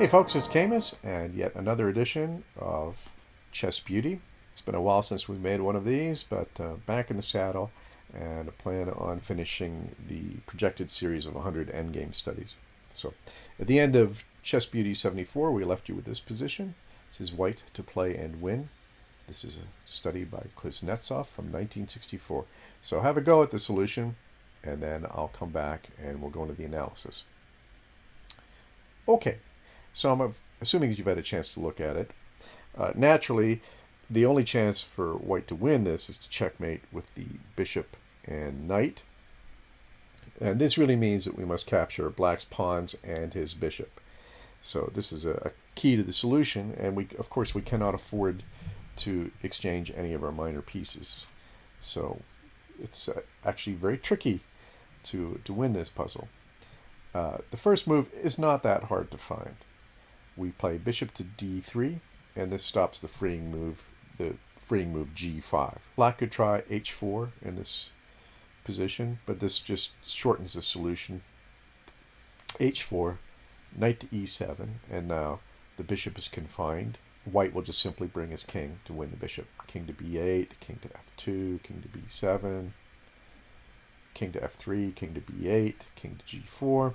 Hey folks, it's Camus, and yet another edition of Chess Beauty. It's been a while since we made one of these, but back in the saddle, and I plan on finishing the projected series of 100 endgame studies. So, at the end of Chess Beauty 74, we left you with this position. This is White to play and win. This is a study by Kuznetsov from 1964. So have a go at the solution, and then I'll come back and we'll go into the analysis. Okay. So I'm assuming that you've had a chance to look at it. Naturally, the only chance for white to win this is to checkmate with the bishop and knight. And this really means that we must capture black's pawns and his bishop. So this is a key to the solution, and of course we cannot afford to exchange any of our minor pieces. So it's actually very tricky to win this puzzle. The first move is not that hard to find. We play bishop to d3, and this stops the freeing move g5. Black could try h4 in this position, but this just shortens the solution. h4, knight to e7, and now the bishop is confined. White will just simply bring his king to win the bishop. King to b8, king to f2, king to b7, king to f3, king to b8, king to g4.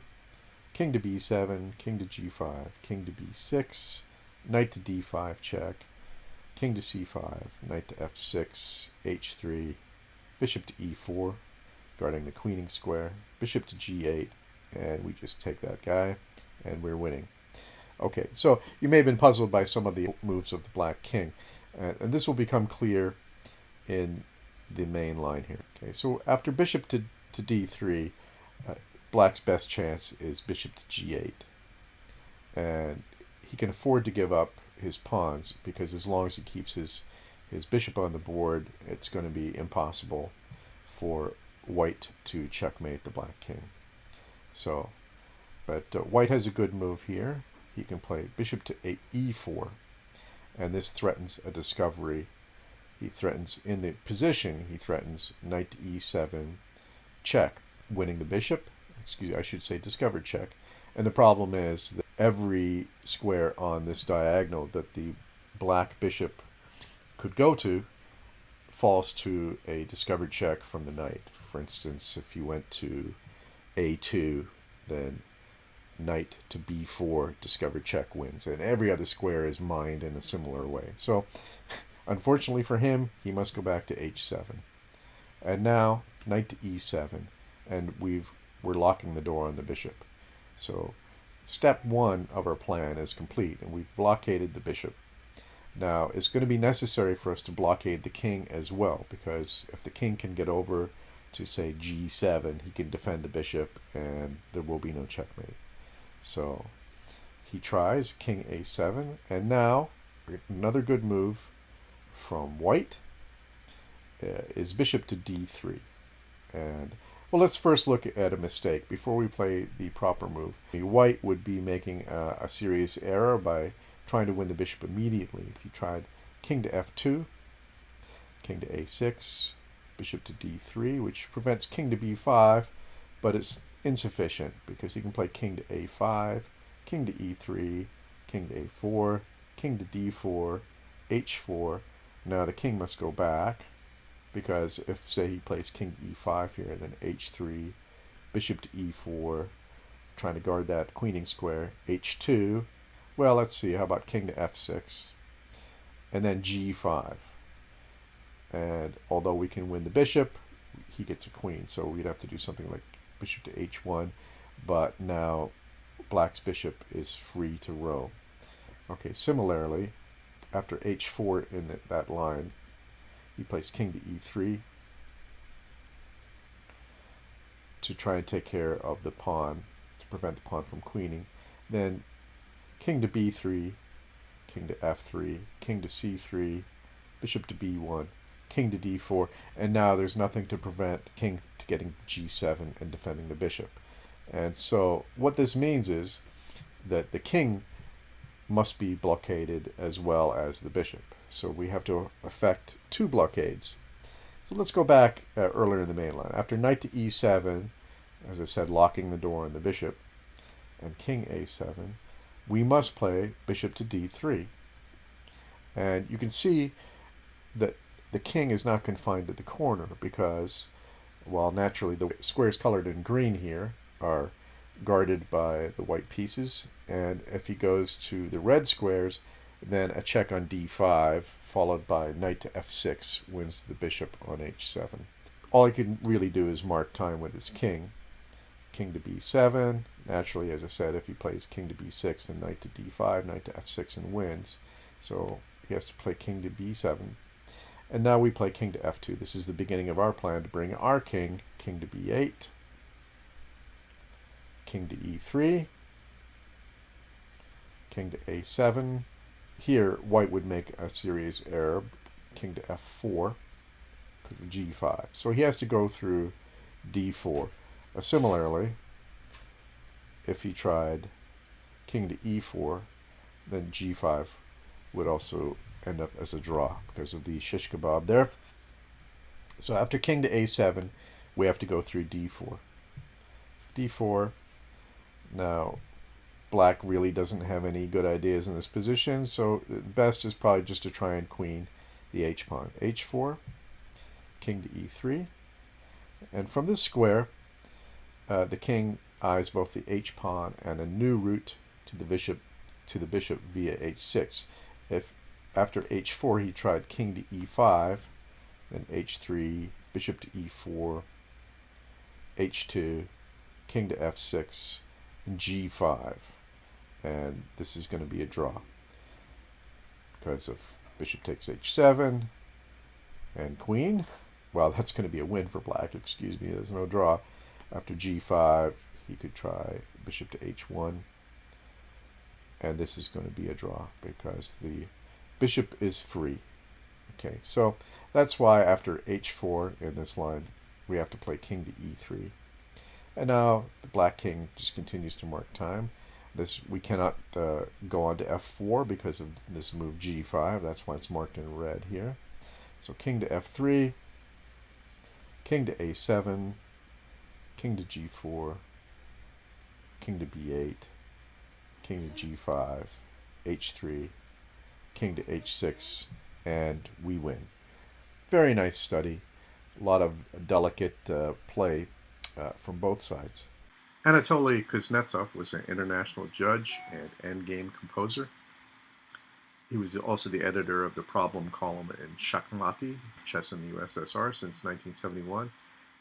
King to b7, king to g5, king to b6, knight to d5 check, king to c5, knight to f6, h3, bishop to e4, guarding the queening square, bishop to g8, and we just take that guy, and we're winning. Okay, so you may have been puzzled by some of the moves of the black king, and this will become clear in the main line here. Okay, so after bishop to d3, black's best chance is bishop to g8, and he can afford to give up his pawns because as long as he keeps his bishop on the board, it's going to be impossible for white to checkmate the black king. So, but white has a good move here. He can play bishop to e4, and this threatens a discovery. He threatens, in the position, he threatens knight to e7 check, winning the bishop. I should say discovered check. And the problem is that every square on this diagonal that the black bishop could go to falls to a discovered check from the knight. For instance, if you went to a2, then knight to b4, discovered check wins. And every other square is mined in a similar way. So, unfortunately for him, he must go back to h7. And now, knight to e7. And we're locking the door on the bishop. So step one of our plan is complete, and we've blockaded the bishop. Now it's going to be necessary for us to blockade the king as well, because if the king can get over to say g7, he can defend the bishop and there will be no checkmate. So he tries king a7, and now another good move from white is bishop to d3. And well, let's first look at a mistake before we play the proper move. White would be making a serious error by trying to win the bishop immediately. If he tried king to f2, king to a6, bishop to d3, which prevents king to b5, but it's insufficient because he can play king to a5, king to e3, king to a4, king to d4, h4. Now the king must go back, because if, say, he plays king to e5 here, then h3, bishop to e4, trying to guard that queening square, h2. Well, let's see, how about king to f6, and then g5. And although we can win the bishop, he gets a queen, so we'd have to do something like bishop to h1, but now black's bishop is free to roam. Okay, similarly, after h4 in that line, he plays king to e3 to try and take care of the pawn, to prevent the pawn from queening. Then king to b3, king to f3, king to c3, bishop to b1, king to d4, and now there's nothing to prevent the king to getting g7 and defending the bishop. And so what this means is that the king must be blockaded as well as the bishop. So we have to effect two blockades. So let's go back earlier in the main line. After knight to e7, as I said, locking the door on the bishop, and king a7, we must play bishop to d3. And you can see that the king is not confined to the corner because, while naturally the squares colored in green here are guarded by the white pieces, and if he goes to the red squares, then a check on d5 followed by knight to f6 wins the bishop on h7. All he can really do is mark time with his king. King to b7. Naturally, as I said, if he plays king to b6, then knight to d5, knight to f6, and wins. So he has to play king to b7. And now we play king to f2. This is the beginning of our plan to bring our king to b8, king to e3, king to a7. Here, white would make a serious error, king to f4, g5. So he has to go through d4. Similarly, if he tried king to e4, then g5 would also end up as a draw because of the shish kebab there. So after king to a7, we have to go through d4. d4. Now, black really doesn't have any good ideas in this position, so the best is probably just to try and queen the h-pawn. h4, king to e3, and from this square, the king eyes both the h-pawn and a new route to the bishop via h6. If after h4 he tried king to e5, then h3, bishop to e4, h2, king to f6, and g5. And this is going to be a draw because of bishop takes h7 and queen. Well, that's going to be a win for black, excuse me, there's no draw. After g5, he could try bishop to h1. And this is going to be a draw because the bishop is free. Okay, so that's why after h4 in this line, we have to play king to e3. And now the black king just continues to mark time. We cannot go on to f4 because of this move g5. That's why it's marked in red here. So king to f3, king to a7, king to g4, king to b8, king to g5, h3, king to h6, and we win. Very nice study. A lot of delicate play from both sides. Anatoly Kuznetsov was an international judge and endgame composer. He was also the editor of the problem column in Shakhmati, Chess in the USSR, since 1971,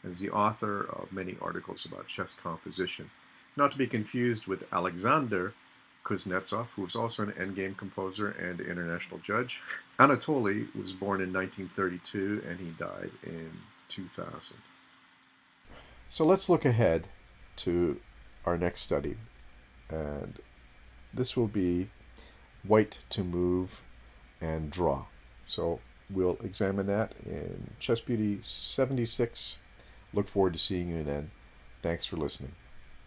and is the author of many articles about chess composition. Not to be confused with Alexander Kuznetsov, who was also an endgame composer and international judge. Anatoly was born in 1932 and he died in 2000. So let's look ahead to our next study, and this will be white to move and draw. So we'll examine that in Chess Beauty 76. Look forward to seeing you then. Thanks for listening.